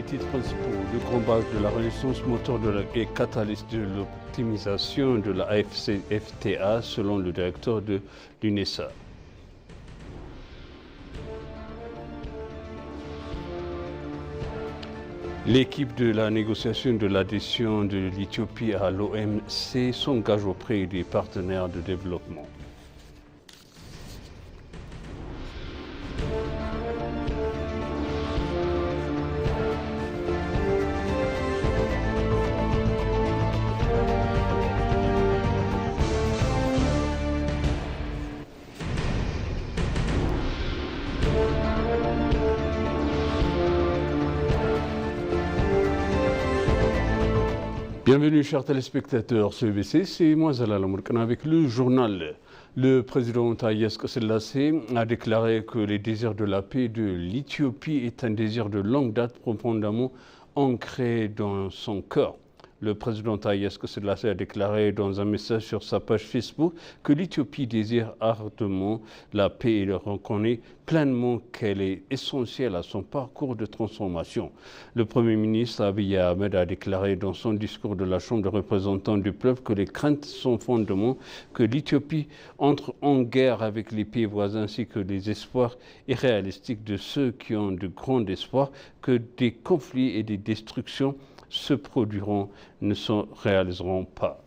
titres principaux. Le grand barrage de la Renaissance, moteur et catalyste de l'optimisation de la AFCFTA, selon le directeur de l'UNESA. L'équipe de la négociation de l'adhésion de l'Éthiopie à l'OMC s'engage auprès des partenaires de développement. Bienvenue chers téléspectateurs sur EBC, c'est moi Zalal Amourkana avec le journal. Le président Haïlé Selassie a déclaré que le désir de la paix de l'Éthiopie est un désir de longue date profondément ancré dans son cœur. Le président Haïlé Selassie a déclaré dans un message sur sa page Facebook que l'Éthiopie désire ardemment la paix et reconnaît pleinement qu'elle est essentielle à son parcours de transformation. Le Premier ministre Abiy Ahmed a déclaré dans son discours de la Chambre des représentants du peuple que les craintes sont fondamentalement que l'Éthiopie entre en guerre avec les pays voisins ainsi que les espoirs irréalistiques de ceux qui ont de grands espoirs que des conflits et des destructions se produiront, ne se réaliseront pas.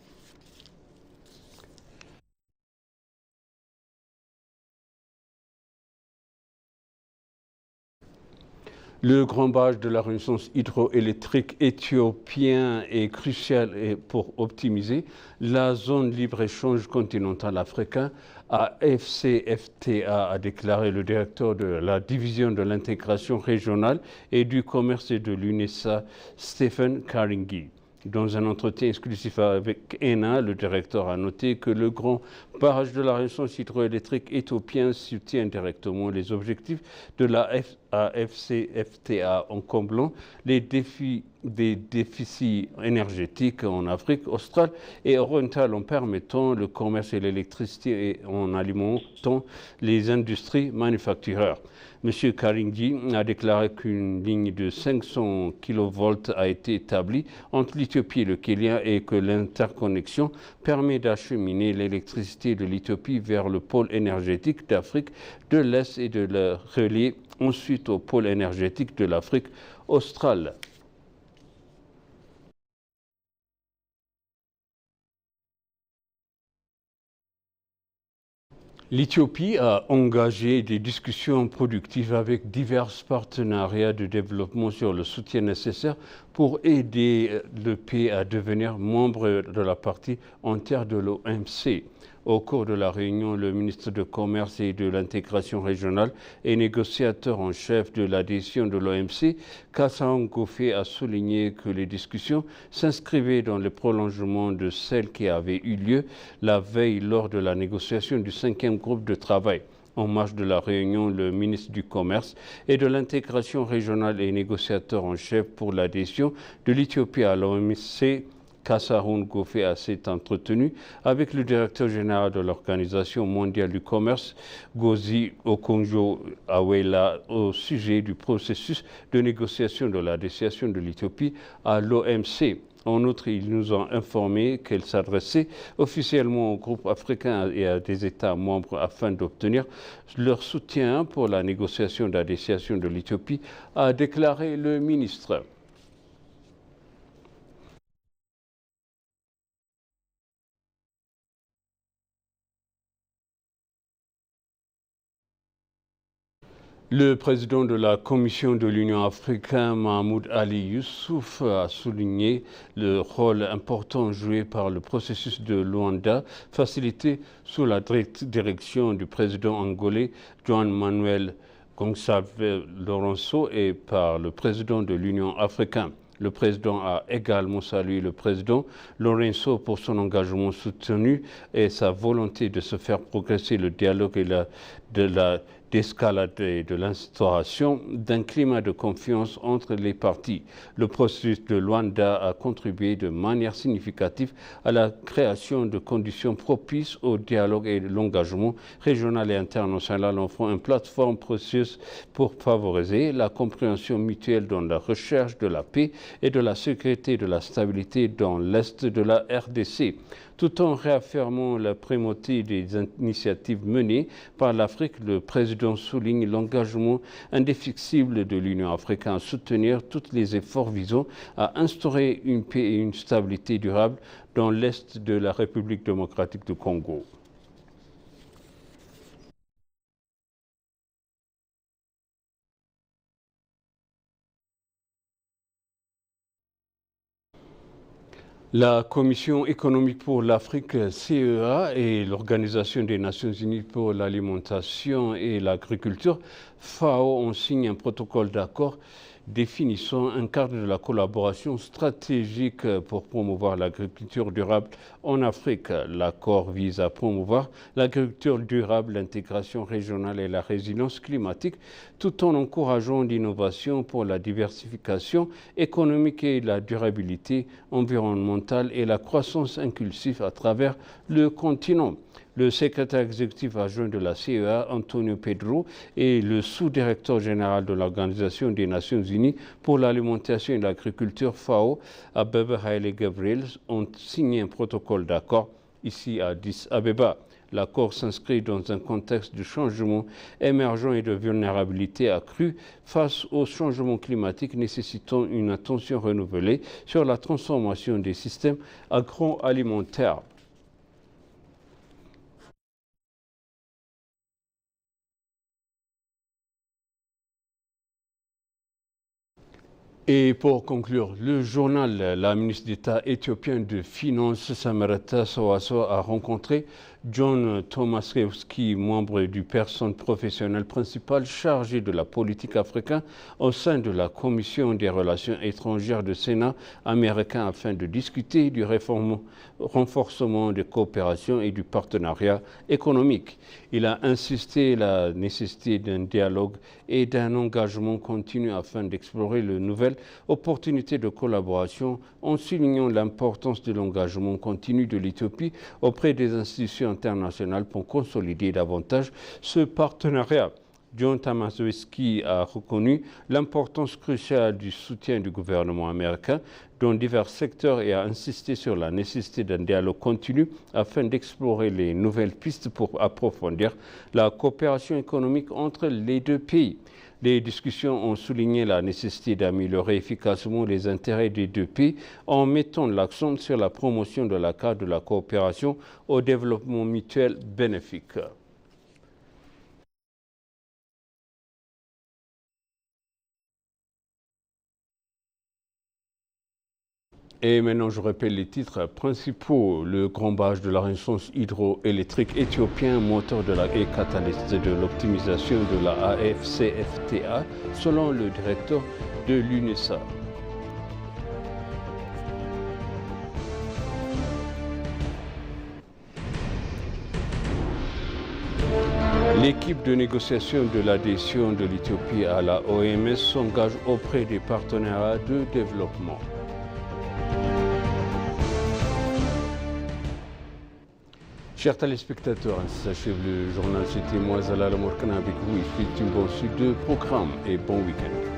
Le grand barrage de la Renaissance hydroélectrique éthiopien est crucial pour optimiser la zone libre-échange continentale africaine. AFCFTA a déclaré le directeur de la division de l'intégration régionale et du commerce de l'UNESA, Stephen Karingi. Dans un entretien exclusif avec ENA, le directeur a noté que le grand barrage de la Renaissance hydroélectrique éthiopien soutient directement les objectifs de la AFCFTA en comblant les défis des déficits énergétiques en Afrique australe et orientale en permettant le commerce et l'électricité et en alimentant les industries manufacturières. M. Karingi a déclaré qu'une ligne de 500 kV a été établie entre l'Éthiopie et le Kenya et que l'interconnexion permet d'acheminer l'électricité de l'Éthiopie vers le pôle énergétique d'Afrique de l'Est et de le relier ensuite au pôle énergétique de l'Afrique australe. L'Éthiopie a engagé des discussions productives avec divers partenariats de développement sur le soutien nécessaire pour aider le pays à devenir membre de la partie entière de l'OMC. Au cours de la réunion, le ministre du Commerce et de l'intégration régionale et négociateur en chef de l'adhésion de l'OMC, Kassaoun Gofé, a souligné que les discussions s'inscrivaient dans le prolongement de celles qui avaient eu lieu la veille lors de la négociation du 5e groupe de travail. En marge de la réunion, le ministre du Commerce et de l'intégration régionale et négociateur en chef pour l'adhésion de l'Éthiopie à l'OMC, Kassaoun Gofé s'est entretenu avec le directeur général de l'Organisation mondiale du commerce, Ngozi Okonjo-Iweala, au sujet du processus de négociation de l'adhésion de l'Éthiopie à l'OMC. En outre, ils nous ont informé qu'elle s'adressait officiellement au groupe africain et à des États membres afin d'obtenir leur soutien pour la négociation d'adhésion de l'Éthiopie, a déclaré le ministre. Le président de la Commission de l'Union africaine, Mahmoud Ali Youssouf, a souligné le rôle important joué par le processus de Luanda, facilité sous la direction du président angolais João Manuel Gonçalves Lourenço et par le président de l'Union africaine. Le président a également salué le président Lourenço pour son engagement soutenu et sa volonté de se faire progresser le dialogue et de la d'escalade et de l'instauration d'un climat de confiance entre les parties. Le processus de Luanda a contribué de manière significative à la création de conditions propices au dialogue et l'engagement régional et international, offrant une plateforme processus pour favoriser la compréhension mutuelle dans la recherche de la paix et de la sécurité et de la stabilité dans l'Est de la RDC. Tout en réaffirmant la primauté des initiatives menées par l'Afrique, le président souligne l'engagement indéfectible de l'Union africaine à soutenir tous les efforts visant à instaurer une paix et une stabilité durable dans l'Est de la République démocratique du Congo. La Commission économique pour l'Afrique, CEA, et l'Organisation des Nations Unies pour l'alimentation et l'agriculture, FAO, ont signé un protocole d'accord définissant un cadre de la collaboration stratégique pour promouvoir l'agriculture durable en Afrique. L'accord vise à promouvoir l'agriculture durable, l'intégration régionale et la résilience climatique, tout en encourageant l'innovation pour la diversification économique et la durabilité environnementale et la croissance inclusive à travers le continent. Le secrétaire exécutif adjoint de la CEA, Antonio Pedro, et le sous-directeur général de l'Organisation des Nations Unies pour l'alimentation et l'agriculture, FAO, Abebe Haile Gabriel, ont signé un protocole d'accord ici à Addis Abeba. L'accord s'inscrit dans un contexte de changement émergent et de vulnérabilité accrue face au changement climatique nécessitant une attention renouvelée sur la transformation des systèmes agroalimentaires. Et pour conclure, le journal, la ministre d'État éthiopienne de Finances, Samarata Sowaso, a rencontré John Tomaszewski, membre du personnel professionnel principal chargé de la politique africaine au sein de la Commission des relations étrangères du Sénat américain afin de discuter du renforcement des coopérations et du partenariat économique. Il a insisté sur la nécessité d'un dialogue et d'un engagement continu afin d'explorer de nouvelles opportunités de collaboration en soulignant l'importance de l'engagement continu de l'Éthiopie auprès des institutions internationales pour consolider davantage ce partenariat. John Tomaszewski a reconnu l'importance cruciale du soutien du gouvernement américain dans divers secteurs et a insisté sur la nécessité d'un dialogue continu afin d'explorer les nouvelles pistes pour approfondir la coopération économique entre les deux pays. Les discussions ont souligné la nécessité d'améliorer efficacement les intérêts des deux pays en mettant l'accent sur la promotion de la carte de la coopération au développement mutuel bénéfique. Et maintenant, je rappelle les titres principaux. Le grand barrage de la Renaissance hydroélectrique éthiopien, moteur de et catalyste de l'optimisation de la AFCFTA, selon le directeur de l'UNESA. L'équipe de négociation de l'adhésion de l'Éthiopie à la OMS s'engage auprès des partenariats de développement. Chers téléspectateurs, ainsi s'achève le journal. C'était moi, Zalal Morkana, avec vous. Il fait une bonne suite de programme et bon week-end.